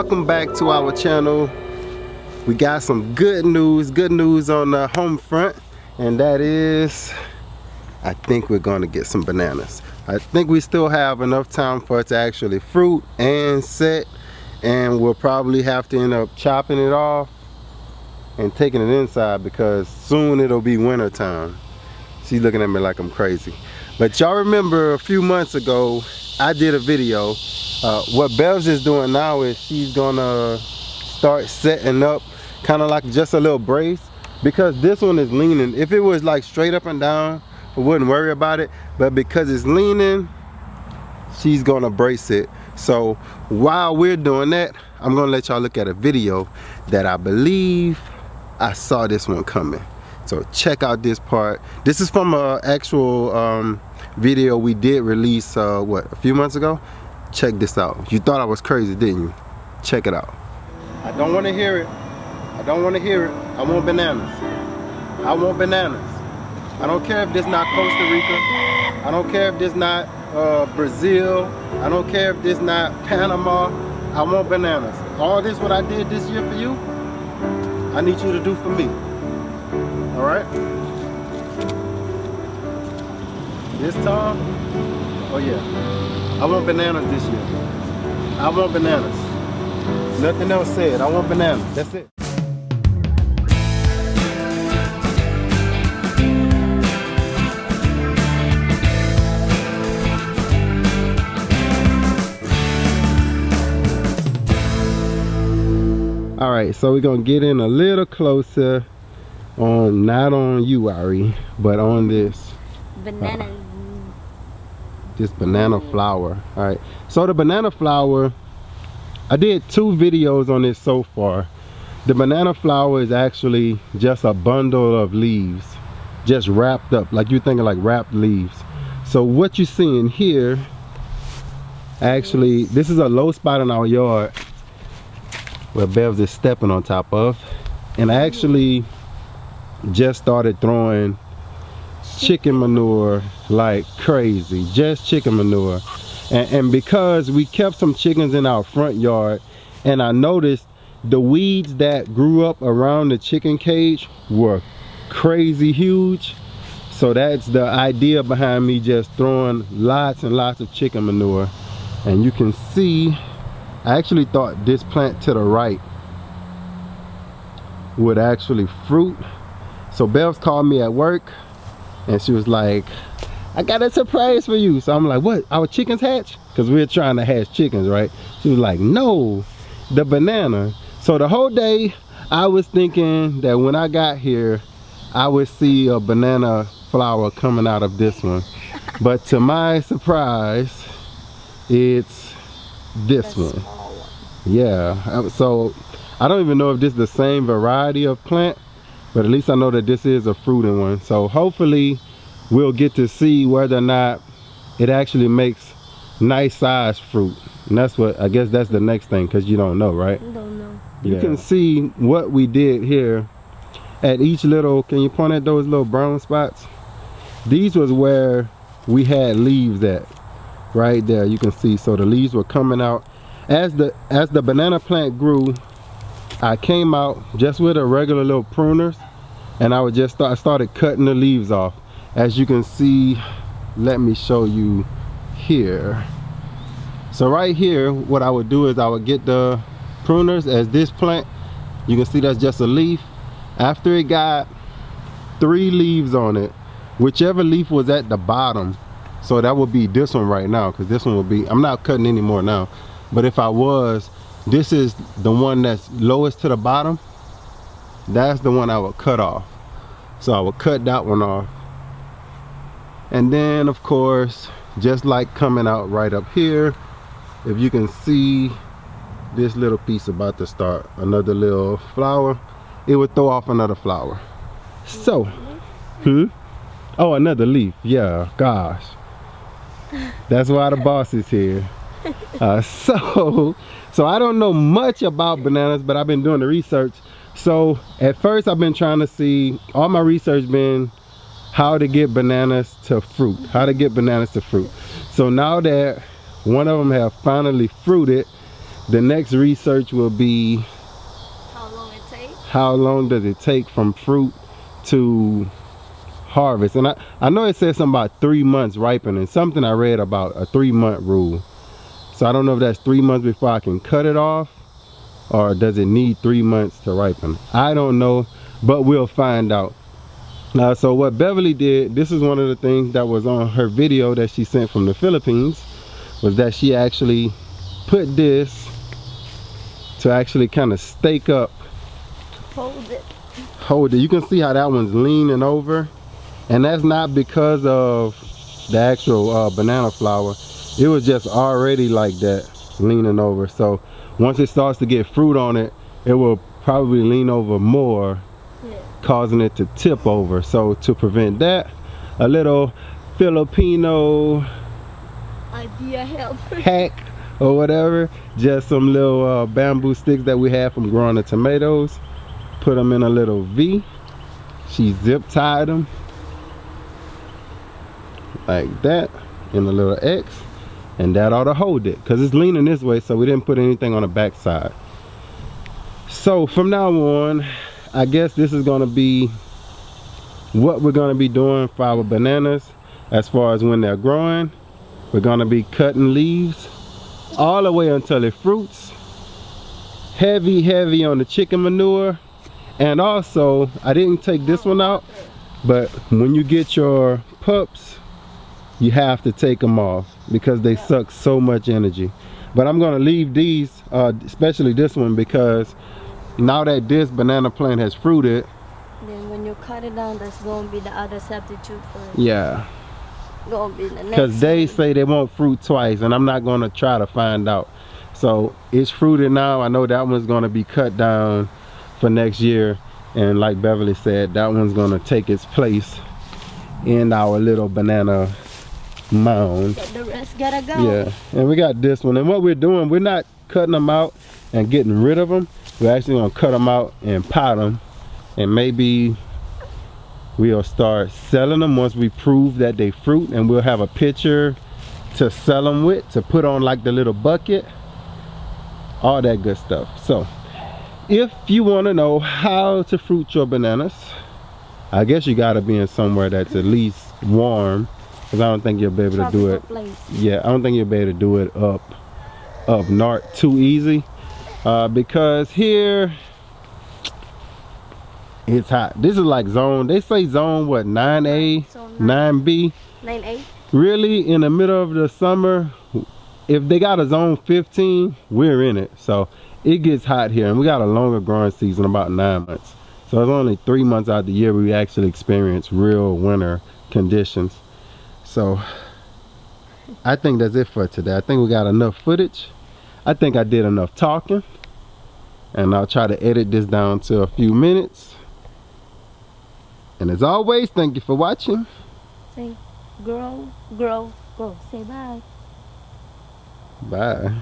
welcome back to our channel. We got some good news on the home front, and that is I think we're going to get some bananas. I think we still have enough time for it to actually fruit and set, and we'll probably have to end up chopping it off and taking it inside because soon it'll be winter time. She's looking at me like I'm crazy. But y'all remember a few months ago I did a video. What Bev's is doing now is she's gonna start setting up kind of like just a little brace, because this one is leaning. If it was like straight up and down, I wouldn't worry about it, but because it's leaning, she's gonna brace it. So while we're doing that, I'm gonna let y'all look at a video that I believe I saw this one coming. So check out this part. This is from an actual video we did release what, a few months ago. Check this out. You thought I was crazy, didn't you? Check it out. I don't want to hear it. I don't want to hear it. I want bananas. I want bananas. I don't care if this not Costa Rica. I don't care if this not Brazil. I don't care if this not Panama. I want bananas. All this what I did this year for you, I need you to do for me. All right? This time, oh yeah, I want bananas this year. I want bananas. Nothing else said. I want bananas. That's it. All right, so we're gonna get in a little closer on, not on you, Ari, but on this banana. This banana flower. All right, so the banana flower, I did 2 videos on this so far. The banana flower is actually just a bundle of leaves, just wrapped up, like you're thinking like wrapped leaves. So what you see in here, actually, this is a low spot in our yard where Bev's is stepping on top of, and I actually just started throwing chicken manure like crazy, just chicken manure. And because we kept some chickens in our front yard, and I noticed the weeds that grew up around the chicken cage were crazy huge. So that's the idea behind me just throwing lots and lots of chicken manure. And you can see, I actually thought this plant to the right would actually fruit. So Bev's called me at work and she was like, I got a surprise for you. So I'm like, what, our chickens hatch? Because we're trying to hatch chickens, right? She was like, no, the banana. So the whole day I was thinking that when I got here, I would see a banana flower coming out of this one. But to my surprise, it's this one. Yeah, so I don't even know if this is the same variety of plant, but at least I know that this is a fruiting one. So hopefully we'll get to see whether or not it actually makes nice size fruit. And that's what, I guess that's the next thing, because you don't know, right? I don't know. You can see what we did here at each little, can you point at those little brown spots? These was where we had leaves at, right there. You can see, so the leaves were coming out. As the banana plant grew, I came out just with a regular little pruners, and I would just I started cutting the leaves off. As you can see, let me show you here. So right here, what I would do is I would get the pruners. As this plant, you can see that's just a leaf. After it got 3 leaves on it, whichever leaf was at the bottom, so that would be this one right now, because this one will be, I'm not cutting anymore now, but if I was, this is the one that's lowest to the bottom. That's the one I would cut off. So I would cut that one off. And then of course, just like coming out right up here, if you can see this little piece about to start another little flower, it would throw off another flower. So, oh, another leaf, yeah, gosh. That's why the boss is here. So I don't know much about bananas, but I've been doing the research. So at first I've been trying to see, all my research been how to get bananas to fruit, So now that one of them have finally fruited, The next research will be How long it takes? how long does it take from fruit to harvest. And I know it says something about 3 months ripening. Something I read about a 3-month rule. So I don't know if that's 3 months before I can cut it off, or does it need 3 months to ripen? I don't know, but we'll find out. So what Beverly did, this is one of the things that was on her video that she sent from the Philippines, was that she actually put this to actually kind of stake up. Hold it. You can see how that one's leaning over, and that's not because of the actual banana flower. It was just already like that, leaning over. So once it starts to get fruit on it, it will probably lean over more, causing it to tip over. So to prevent that, a little Filipino idea hack or whatever, just some little bamboo sticks that we have from growing the tomatoes, put them in a little V. She zip tied them like that in a little X, and that ought to hold it, because it's leaning this way, so we didn't put anything on the back side. So from now on, I guess this is going to be what we're going to be doing for our bananas. As far as when they're growing, we're going to be cutting leaves all the way until it fruits. Heavy on the chicken manure. And also, I didn't take this one out, but when you get your pups, you have to take them off because they suck so much energy. But I'm going to leave these, especially this one, because now that this banana plant has fruited, then when you cut it down, that's going to be the other substitute for it. Yeah, going to be the next, because they say they won't fruit twice, and I'm not going to try to find out. So it's fruited now. I know that one's going to be cut down for next year, and like Beverly said, that one's going to take its place in our little banana mound. But the rest gotta go. Yeah, and we got this one, and what we're doing, we're not cutting them out and getting rid of them. We're actually going to cut them out and pot them, and maybe we'll start selling them once we prove that they fruit, and we'll have a picture to sell them with, to put on like the little bucket, all that good stuff. So if you want to know how to fruit your bananas, I guess you got to be in somewhere that's at least warm, because I don't think you'll be able to do it. Yeah, I don't think you'll be able to do it up north too easy, because here it's hot. This is like zone, they say zone what, 9A, 9B? 9A. Really, in the middle of the summer, if they got a zone 15, we're in it. So it gets hot here, and we got a longer growing season, about 9 months. So it's only 3 months out of the year we actually experience real winter conditions. So I think that's it for today. I think we got enough footage. I think I did enough talking, and I'll try to edit this down to a few minutes. And as always, thank you for watching. Say grow. Say bye. Bye.